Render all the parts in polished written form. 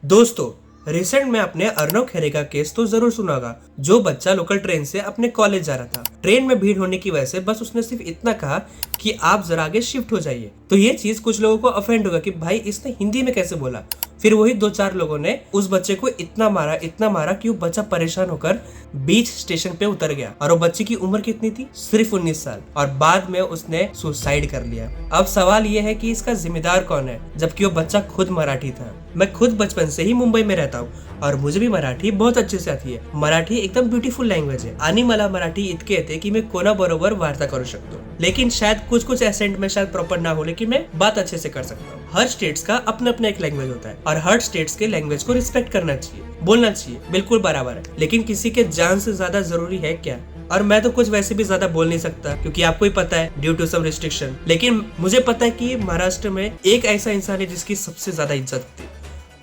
दोस्तों, रिसेंट में आपने अर्नव खेरे का केस तो जरूर सुना होगा, जो बच्चा लोकल ट्रेन से अपने कॉलेज जा रहा था। ट्रेन में भीड़ होने की वजह से बस उसने सिर्फ इतना कहा कि आप जरा आगे शिफ्ट हो जाइए। तो ये चीज कुछ लोगों को अफेंड होगा कि भाई इसने हिंदी में कैसे बोला। फिर वही 2-4 लोगों ने उस बच्चे को इतना मारा कि वो बच्चा परेशान होकर बीच स्टेशन पे उतर गया। और वो बच्चे की उम्र कितनी थी? सिर्फ 19 साल। और बाद में उसने सुसाइड कर लिया। अब सवाल ये है कि इसका जिम्मेदार कौन है, जबकि वो बच्चा खुद मराठी था। मैं खुद बचपन से ही मुंबई में रहता हूँ और मुझे भी मराठी बहुत अच्छे से आती है। मराठी एकदम ब्यूटीफुल लँग्वेज आहे आणि मला मराठी इतके येते की मी कोणाबरोबर वार्ता करू शकतो। लेकिन शायद कुछ एसेंट में शायद प्रॉपर ना हो, लेकिन मैं बात अच्छे से कर सकता हूँ। हर स्टेट्स का अपना अपना एक लैंग्वेज होता है और हर स्टेट्स के लैंग्वेज को रिस्पेक्ट करना चाहिए, बोलना चाहिए, बिल्कुल बराबर है। लेकिन किसी के जान से ज्यादा जरूरी है क्या? और मैं तो कुछ वैसे भी ज्यादा बोल नहीं सकता क्योंकि आपको ही पता है ड्यू टू सम रिस्ट्रिक्शन। लेकिन मुझे पता है कि महाराष्ट्र में एक ऐसा इंसान है जिसकी सबसे ज्यादा इज्जत होती है,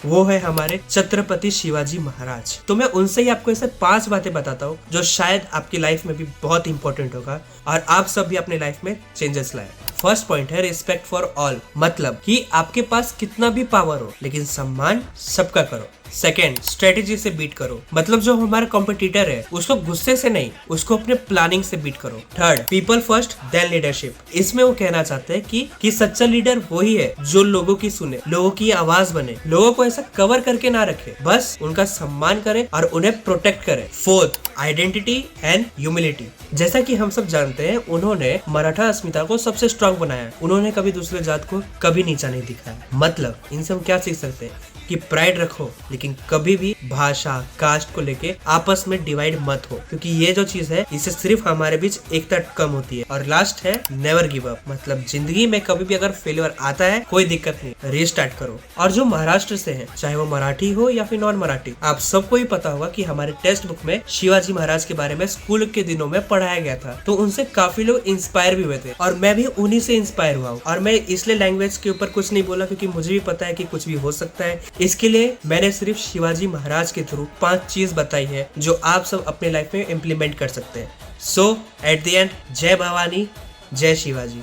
वो है हमारे छत्रपति शिवाजी महाराज। तो मैं उनसे ही आपको ऐसे 5 बातें बताता हूँ जो शायद आपकी लाइफ में भी बहुत इंपॉर्टेंट होगा और आप सब भी अपने लाइफ में चेंजेस लाए। फर्स्ट पॉइंट है रिस्पेक्ट फॉर ऑल, मतलब कि आपके पास कितना भी पावर हो लेकिन सम्मान सबका करो। सेकेंड, स्ट्रेटेजी से बीट करो, मतलब जो हमारा कॉम्पिटिटर है उसको गुस्से से नहीं, उसको अपने प्लानिंग से बीट करो। Third, people first then leadership. इसमें वो कहना चाहते हैं कि सच्चा लीडर वही है जो लोगों की सुने, लोगों की आवाज बने, लोगों को ऐसा कवर करके ना रखे, बस उनका सम्मान करे और उन्हें प्रोटेक्ट करे। Fourth, identity and humility. जैसा कि हम सब जानते हैं, उन्होंने मराठा अस्मिता को सबसे स्ट्रांग बनाया। उन्होंने कभी दूसरे जात को कभी नीचा नहीं दिखाया। मतलब इनसे हम क्या सीख सकते हैं कि प्राइड रखो लेकिन कभी भी भाषा, कास्ट को लेके आपस में डिवाइड मत हो, क्योंकि ये जो चीज है इससे सिर्फ हमारे बीच एकता कम होती है। और लास्ट है नेवर गिव अप, मतलब जिंदगी में कभी भी अगर फेलियर आता है कोई दिक्कत नहीं, रीस्टार्ट करो। और जो महाराष्ट्र से है, चाहे वो मराठी हो या फिर नॉन मराठी, आप सबको ही पता होगा कि हमारे टेक्स्ट बुक में शिवाजी महाराज के बारे में स्कूल के दिनों में पढ़ाया गया था। तो उनसे काफी लोग इंस्पायर भी हुए थे और मैं भी उन्हीं से इंस्पायर हुआ हूँ। और मैं इसलिए लैंग्वेज के ऊपर कुछ नहीं बोला क्योंकि मुझे भी पता है कि कुछ भी हो सकता है। इसके लिए मैंने सिर्फ शिवाजी महाराज के थ्रू 5 चीज बताई है जो आप सब अपने लाइफ में इम्प्लीमेंट कर सकते हैं। सो एट द एंड, जय भवानी, जय शिवाजी।